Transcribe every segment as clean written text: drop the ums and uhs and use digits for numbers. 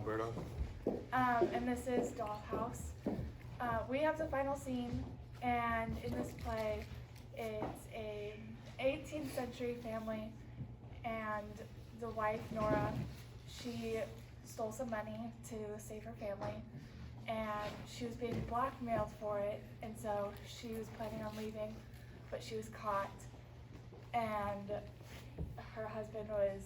Alberto. And this is Dollhouse. We have the final scene, and in this play, it's a 18th century family, and the wife, Nora, she stole some money to save her family, and she was being blackmailed for it, and so she was planning on leaving, but she was caught, and her husband was,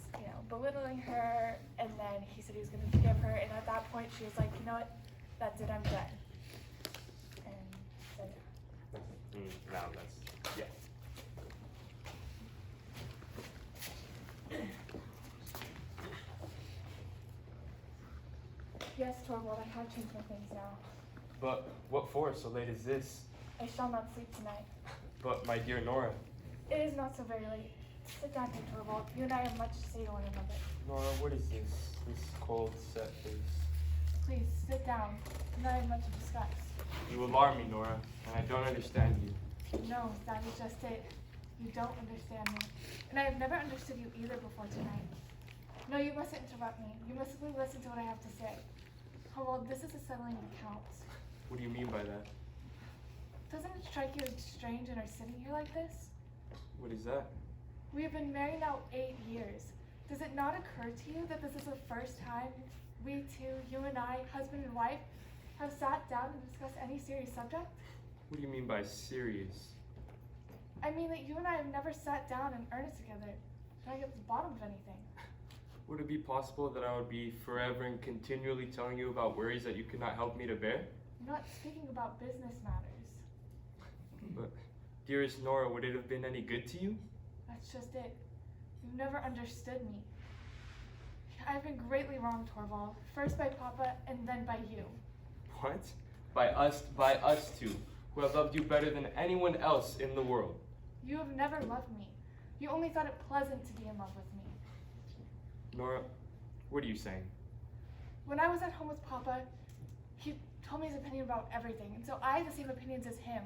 belittling her, and then he said he was going to forgive her, and at that point she was like, you know what, that's it, I'm done. And so, yeah. No, that's, yeah. Yes, Torvald, I have changed my things now. But what for? So late as this? I shall not sleep tonight. But my dear Nora. It is not so very late. Sit down here, Torvald. You and I have much to say to one another. Nora, what is this? This cold, set face. Please, sit down. You and I have much to discuss. You alarm me, Nora, and I don't understand you. No, that is just it. You don't understand me. And I have never understood you either before tonight. No, you mustn't interrupt me. You must simply listen to what I have to say. Torvald, this is a settling of accounts. What do you mean by that? Doesn't it strike you as strange in our sitting here like this? What is that? We have been married now 8 years. Does it not occur to you that this is the first time we two, you and I, husband and wife, have sat down and discussed any serious subject? What do you mean by serious? I mean that you and I have never sat down in earnest together, trying to get to the bottom of anything. Would it be possible that I would be forever and continually telling you about worries that you could not help me to bear? I'm not speaking about business matters. But, dearest Nora, would it have been any good to you? That's just it. You've never understood me. I've been greatly wronged, Torvald. First by Papa, and then by you. What? By us two, who have loved you better than anyone else in the world. You have never loved me. You only thought it pleasant to be in love with me. Nora, what are you saying? When I was at home with Papa, he told me his opinion about everything, and so I had the same opinions as him.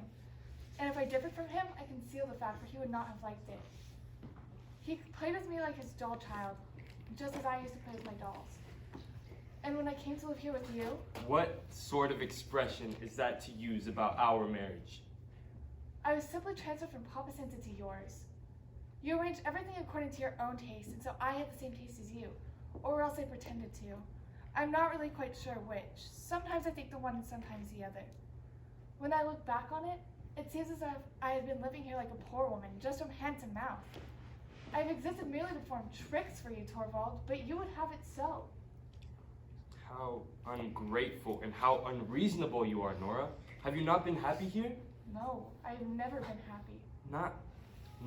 And if I differed from him, I concealed the fact that he would not have liked it. He played with me like his doll child, just as I used to play with my dolls. And when I came to live here with you... What sort of expression is that to use about our marriage? I was simply transferred from Papa's sense into yours. You arranged everything according to your own taste, and so I had the same taste as you, or else I pretended to. I'm not really quite sure which. Sometimes I think the one and sometimes the other. When I look back on it, it seems as if I had been living here like a poor woman, just from hand to mouth. I have existed merely to perform tricks for you, Torvald, but you would have it so. How ungrateful and how unreasonable you are, Nora. Have you not been happy here? No, I've never been happy.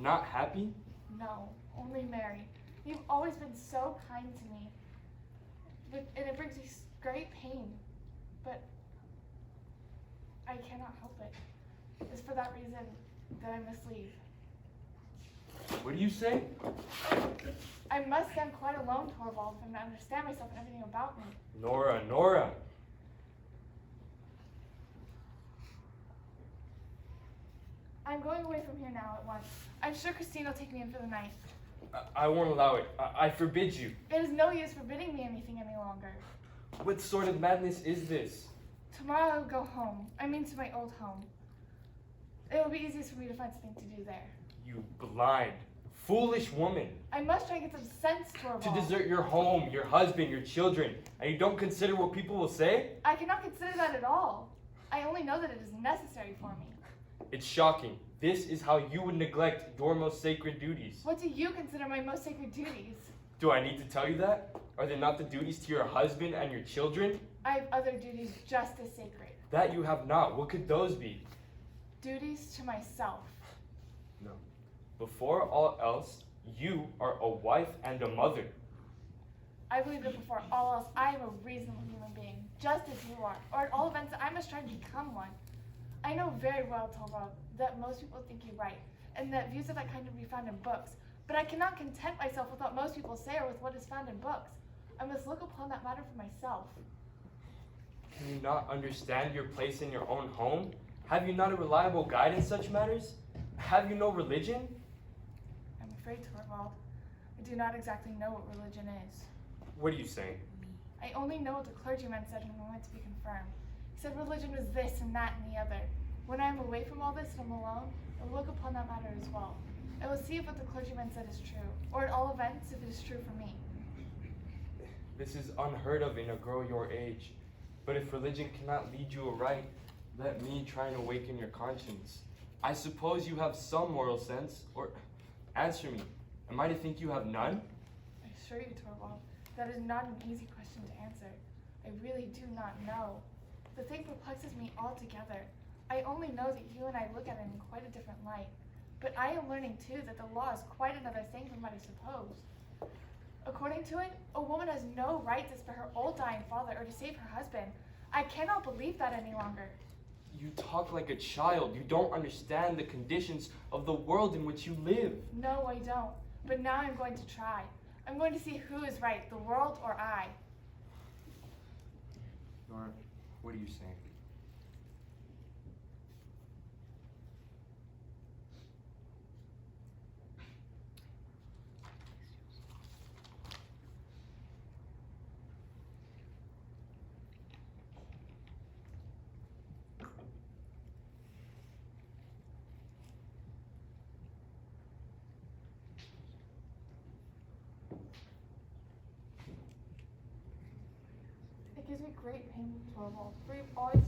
Not happy? No, only merry. You've always been so kind to me, and it brings me great pain, but I cannot help it. It's for that reason that I must leave. What do you say? I must stand quite alone, Torvald, for him to understand myself and everything about me. Nora. I'm going away from here now at once. I'm sure Christine will take me in for the night. I won't allow it. I forbid you. It is no use forbidding me anything any longer. What sort of madness is this? Tomorrow I'll go home. I mean to my old home. It will be easiest for me to find something to do there. You blind, foolish woman. I must try and get some sense, Torvald. To desert your home, your husband, your children, and you don't consider what people will say? I cannot consider that at all. I only know that it is necessary for me. It's shocking. This is how you would neglect your most sacred duties. What do you consider my most sacred duties? Do I need to tell you that? Are they not the duties to your husband and your children? I have other duties just as sacred. That you have not. What could those be? Duties to myself. No. Before all else, you are a wife and a mother. I believe that before all else, I am a reasonable human being, just as you are. Or at all events, I must try to become one. I know very well, Torvald, that most people think you right, and that views of that kind can be found in books. But I cannot content myself with what most people say or with what is found in books. I must look upon that matter for myself. Can you not understand your place in your own home? Have you not a reliable guide in such matters? Have you no religion? I'm afraid, Torvald, I do not exactly know what religion is. What are you saying? I only know what the clergyman said when I went to be confirmed. He said religion was this and that and the other. When I am away from all this and I'm alone, I will look upon that matter as well. I will see if what the clergyman said is true, or at all events, if it is true for me. This is unheard of in a girl your age. But if religion cannot lead you aright, let me try and awaken your conscience. I suppose you have some moral sense, or answer me. Am I to think you have none? I assure you, Torvald, that is not an easy question to answer. I really do not know. The thing perplexes me altogether. I only know that you and I look at it in quite a different light. But I am learning, too, that the law is quite another thing from what I supposed. According to it, a woman has no right to spare her old dying father or to save her husband. I cannot believe that any longer. You talk like a child. You don't understand the conditions of the world in which you live. No, I don't. But now I'm going to try. I'm going to see who is right, the world or I. Nora, what are you saying? It gives me great pain, Torvald, for you've always...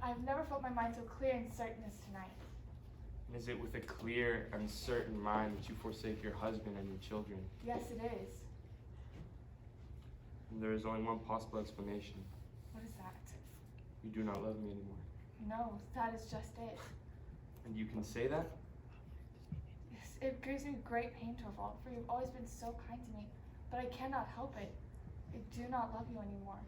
I've never felt my mind so clear and certain as tonight. And is it with a clear and certain mind that you forsake your husband and your children? Yes, it is. And there is only one possible explanation. What is that? You do not love me anymore. No, that is just it. And you can say that? Yes, it gives me great pain, Torvald, for you've always been so kind to me, but I cannot help it. I do not love you anymore.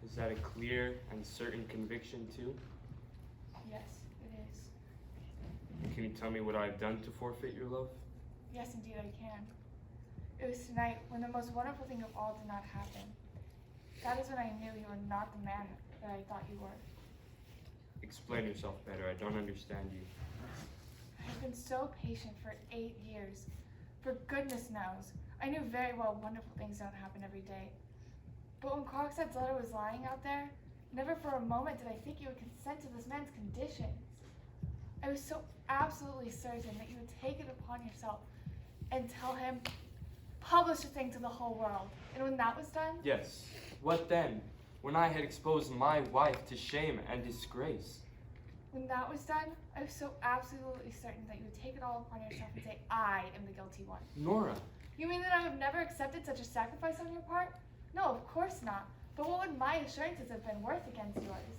Is that a clear and certain conviction too? Yes, it is. And can you tell me what I've done to forfeit your love? Yes, indeed I can. It was tonight when the most wonderful thing of all did not happen. That is when I knew you were not the man that I thought you were. Explain yourself better. I don't understand you. I've been so patient for 8 years. For goodness knows, I knew very well wonderful things don't happen every day. But when Krogstad's letter was lying out there, never for a moment did I think you would consent to this man's conditions. I was so absolutely certain that you would take it upon yourself and tell him, publish the thing to the whole world. And when that was done? Yes. What then? When I had exposed my wife to shame and disgrace. When that was done, I was so absolutely certain that you would take it all upon yourself and say, I am the guilty one. Nora. You mean that I have never accepted such a sacrifice on your part? No, of course not. But what would my assurances have been worth against yours?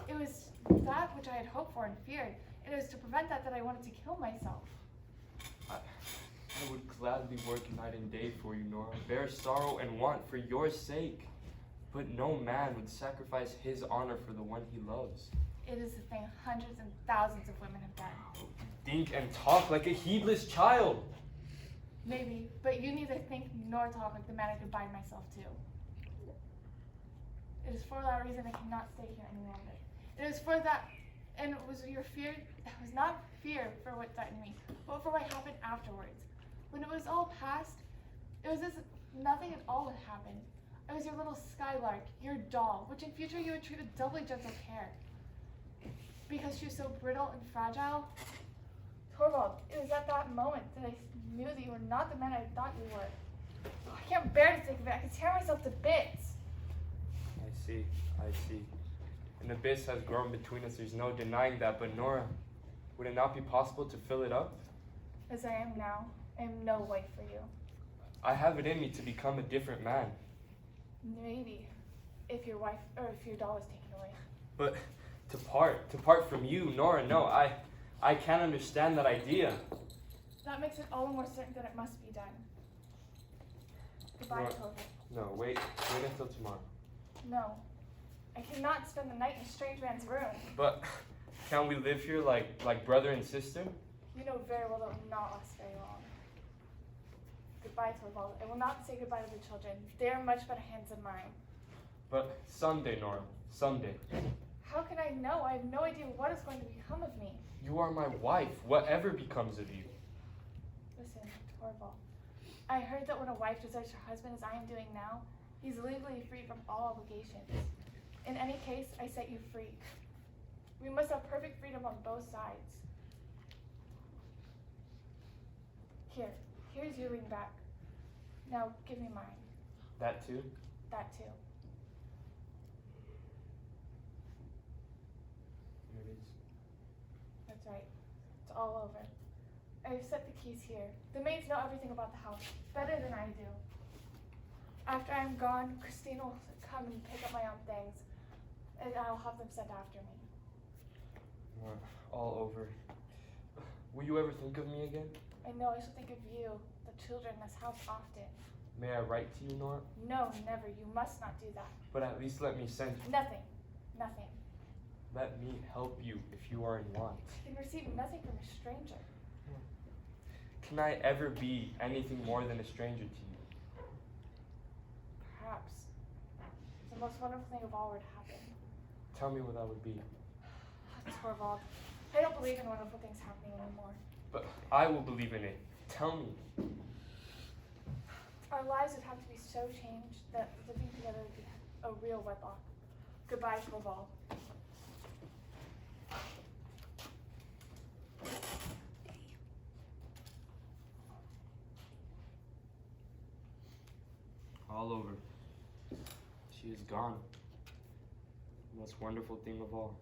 It was that which I had hoped for and feared. It was to prevent that I wanted to kill myself. I would gladly work night and day for you, Nora. Bear sorrow and want for your sake. But no man would sacrifice his honor for the one he loves. It is the thing hundreds and thousands of women have done. Think and talk like a heedless child. Maybe, but you neither think nor talk like the man I could bind myself to. It is for that reason I cannot stay here any longer. It is for that, and it was your fear, it was not fear for what threatened me, but for what happened afterwards. When it was all past, it was as if nothing at all had happened. I was your little skylark, your doll, which in future you would treat with doubly gentle care. Because she was so brittle and fragile. Torvald, it was at that moment that I knew that you were not the man I thought you were. Oh, I can't bear to think of it. I can tear myself to bits. I see. An abyss has grown between us. There's no denying that. But Nora, would it not be possible to fill it up? As I am now, I am no wife for you. I have it in me to become a different man. Maybe, if your wife, or if your doll was taken away. But to part from you, Nora, no, I can't understand that idea. That makes it all the more certain that it must be done. Goodbye, What? Torvald. No, wait until tomorrow. No. I cannot spend the night in a strange man's room. But can we live here like brother and sister? You know very well that will not last very long. Goodbye, Torvald. I will not say goodbye to the children. They are in much better hands than mine. But someday, Nora, someday. How can I know? I have no idea what is going to become of me. You are my wife, whatever becomes of you. Listen, Torvald. I heard that when a wife deserts her husband, as I am doing now, he's legally free from all obligations. In any case, I set you free. We must have perfect freedom on both sides. Here's your ring back. Now give me mine. That too? That too. Here it is. That's right. It's all over. I've set the keys here. The maids know everything about the house, better than I do. After I'm gone, Christine will come and pick up my own things, and I'll have them sent after me. All over. Will you ever think of me again? I know I shall think of you, the children, this house often. May I write to you, Nora? No, never. You must not do that. But at least let me send you. Nothing. Nothing. Let me help you if you are in want. I can receive nothing from a stranger. Can I ever be anything more than a stranger to you? Perhaps. The most wonderful thing of all were to happen. Tell me what that would be. Torvald, I don't believe in wonderful things happening anymore. But I will believe in it. Tell me. Our lives would have to be so changed that living together would be a real wedlock. Goodbye, Torvald. All over. She is gone. The most wonderful thing of all.